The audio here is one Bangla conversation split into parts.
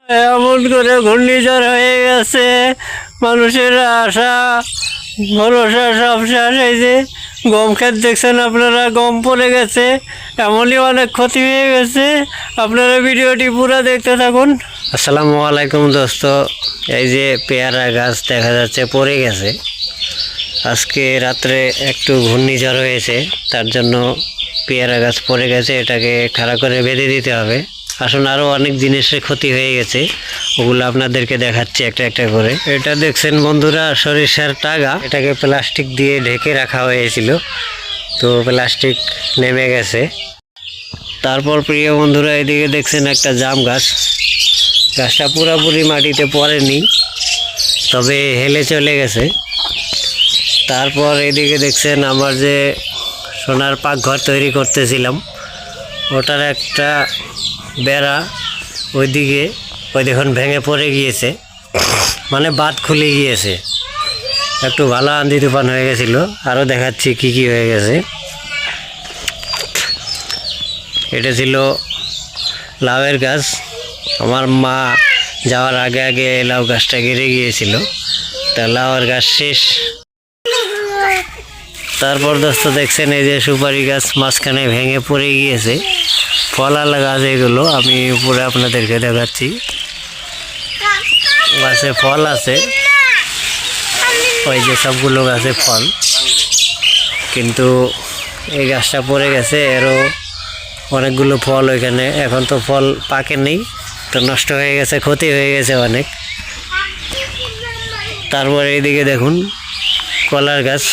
এমন করে ঘূর্ণিঝড় হয়ে গেছে, মানুষের আশা ভরসা সব শেষ। এই যে গম ক্ষেত দেখছেন আপনারা, গম পড়ে গেছে, এমনই অনেক ক্ষতি হয়ে গেছে। আপনারা ভিডিওটি পুরো দেখতে থাকুন। আসসালামু আলাইকুম দোস্ত। এই যে পেয়ারা গাছ দেখা যাচ্ছে পড়ে গেছে। আজকে রাত্রে একটু ঘূর্ণিঝড় হয়েছে, তার জন্য পেয়ারা গাছ পড়ে গেছে। এটাকে খাড়া করে বেঁধে দিতে হবে। আসুন, আরও অনেক জিনিসের ক্ষতি হয়ে গেছে, ওগুলো আপনাদেরকে দেখাচ্ছি একটা একটা করে। এটা দেখছেন বন্ধুরা, সরিষার টাগা, এটাকে প্লাস্টিক দিয়ে ঢেকে রাখা হয়েছিল, তো প্লাস্টিক নেমে গেছে। তারপর প্রিয় বন্ধুরা, এদিকে দেখছেন একটা জাম গাছ, গাছটা পুরোপুরি মাটিতে পড়েনি, তবে হেলে চলে গেছে। তারপর এদিকে দেখছেন আমার যে সোনার পাকঘর তৈরি করতেছিলাম, ওটার একটা বেড়া ওইদিকে ওই দেখুন ভেঙে পড়ে গিয়েছে, মানে বাঁধ খুলে গিয়েছে। একটু ভালো আন্দি তুফান হয়ে গেছিল। আরও দেখাচ্ছি কি কি হয়ে গেছে। এটা ছিল লাউয়ের গাছ, আমার মা যাওয়ার আগে আগে লাউ গাছটা গেড়ে গিয়েছিল, তা লাউয়ের গাছ শেষ। তারপর দোস্ত দেখছেন এই যে সুপারি গাছ মাঝখানে ভেঙে পড়ে গিয়েছে। ফলালা গাছ এগুলো, আমি উপরে আপনাদেরকে দেখাচ্ছি। গাছে ফল আছে, ওই যে সবগুলো গাছে ফল, কিন্তু এই গাছটা পড়ে গেছে। এরও অনেকগুলো ফল ওইখানে, এখন তো ফল পাকে নেই, তো নষ্ট হয়ে গেছে, ক্ষতি হয়ে গেছে অনেক। তারপরে এইদিকে দেখুন কলার গাছ,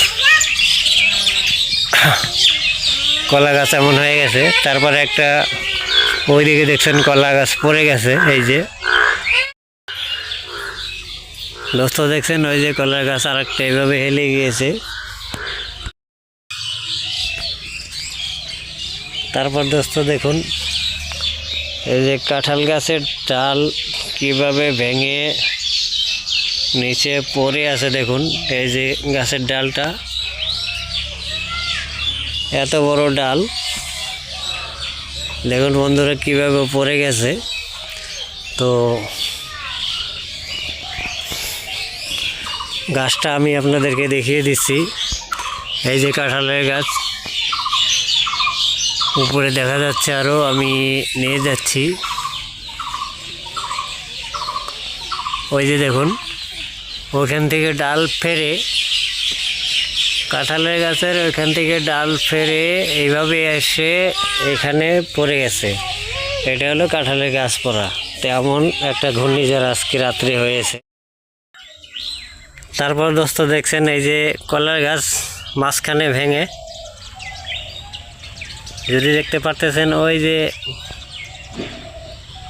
কলা গাছ এমন হয়ে গেছে। তারপরে একটা ওইদিকে দেখছেন কলা গাছ পড়ে গেছে। এই যে দোস্ত দেখছেন ওই যে কলার গাছ আর একটা এইভাবে হেলে গিয়েছে। তারপর দোস্ত দেখুন এই যে কাঁঠাল গাছের ডাল কিভাবে ভেঙে নিচে পড়ে আছে। দেখুন এই যে গাছের ডালটা, এত বড় ডাল, দেখুন বন্ধুরা কিভাবে পড়ে গেছে। তো গাছটা আমি আপনাদেরকে দেখিয়ে দিচ্ছি। এই যে কাঁঠালের গাছ, উপরে দেখা যাচ্ছে, আরও আমি নিয়ে যাচ্ছি। ওই যে দেখুন ওইখান থেকে ডাল ফেরে, কাঁঠালের গাছের ওইখান থেকে ডাল ফেরে এইভাবে এসে এখানে পড়ে গেছে। এটা হলো কাঁঠালের গাছ পড়া। তেমন একটা ঘূর্ণিঝড় আজকে রাত্রে হয়েছে। তারপর দোস্ত দেখছেন এই যে কলার গাছ মাঝখানে ভেঙে, যদি দেখতে পারতেছেন ওই যে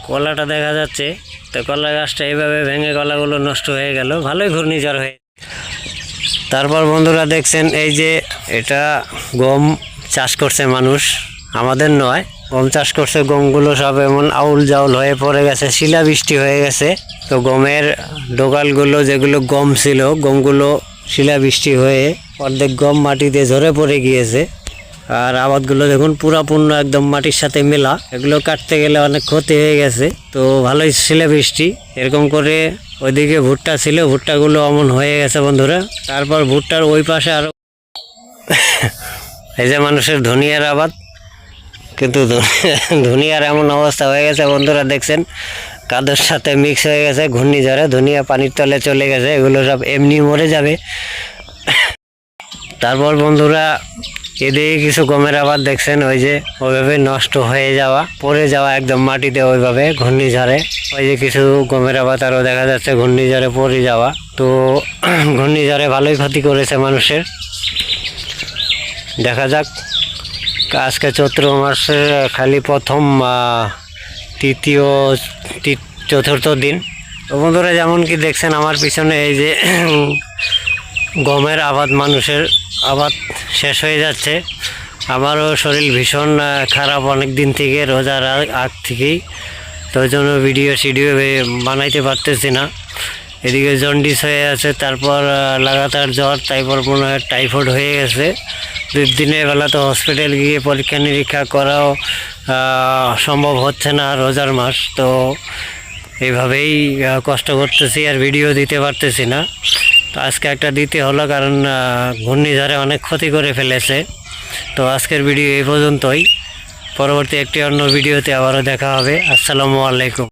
কলাটা দেখা যাচ্ছে, তো কলা গাছটা এইভাবে ভেঙে কলাগুলো নষ্ট হয়ে গেল। ভালোই ঘূর্ণিঝড় হয়ে। তারপর বন্ধুরা দেখছেন এই যে এটা গম চাষ করছে মানুষ, আমাদের নয়, গম চাষ করছে। গমগুলো সব এমন আউল জাউল হয়ে পড়ে গেছে, শিলাবৃষ্টি হয়ে গেছে। তো গমের ডোগালগুলো যেগুলো গম ছিল, গমগুলো শিলাবৃষ্টি হয়ে অর্ধেক গম মাটিতে ঝরে পড়ে গিয়েছে। আর আবাদগুলো দেখুন পুরাপূর্ণ একদম মাটির সাথে মেলা, এগুলো কাটতে গেলে অনেক ক্ষতি হয়ে গেছে। তো ভালোই শিলাবৃষ্টি। এরকম করে ওইদিকে ভুট্টা ছিল, ভুট্টাগুলো অমন হয়ে গেছে বন্ধুরা। তারপর ভুট্টার ওই পাশে আরো এই যে মানুষের ধনিয়ার আবাদ, কিন্তু ধনিয়ার এমন অবস্থা হয়ে গেছে বন্ধুরা, দেখছেন কাদের সাথে মিক্স হয়ে গেছে ঘূর্ণিঝড়ে। ধনিয়া পানির তলে চলে গেছে, এগুলো সব এমনি মরে যাবে। তারপর বন্ধুরা এদিকে কিছু গমের আবাদ দেখছেন, ওই যে ওইভাবে নষ্ট হয়ে যাওয়া, পড়ে যাওয়া একদম মাটিতে ওইভাবে ঘূর্ণিঝড়ে। ওই যে কিছু গমের আবাদ আরও দেখা যাচ্ছে ঘূর্ণিঝড়ে পড়ে যাওয়া। তো ঘূর্ণিঝড়ে ভালোই ক্ষতি করেছে মানুষের। দেখা যাক, আজকে চৈত্র মাসের খালি প্রথম তৃতীয় চতুর্থ দিন। তো বন্ধুরা যেমন কি দেখছেন আমার পিছনে এই যে গমের আবাদ, মানুষের আবাদ শেষ হয়ে যাচ্ছে। আমারও শরীর ভীষণ খারাপ অনেক দিন থেকে, রোজার আগ থেকেই, তো ওই জন্য ভিডিও বানাইতে পারতেছি না। এদিকে জন্ডিস হয়ে আছে, তারপর লাগাতার জ্বর, তারপর মনে হয় টাইফয়েড হয়ে গেছে। দিনের বেলা তো হসপিটাল গিয়ে পরীক্ষা নিরীক্ষা করাও সম্ভব হচ্ছে না, রোজার মাস। তো এইভাবেই কষ্ট করতেছি, আর ভিডিও দিতে পারতেছি না। তো আজকে একটা দিতে হলো, কারণ ঘূর্ণিঝড়ে অনেক ক্ষতি করে ফেলেছে। তো আজকের ভিডিও এই পর্যন্তই। পরবর্তী একটি অন্য ভিডিওতে আবারও দেখা হবে। আসসালামু আলাইকুম।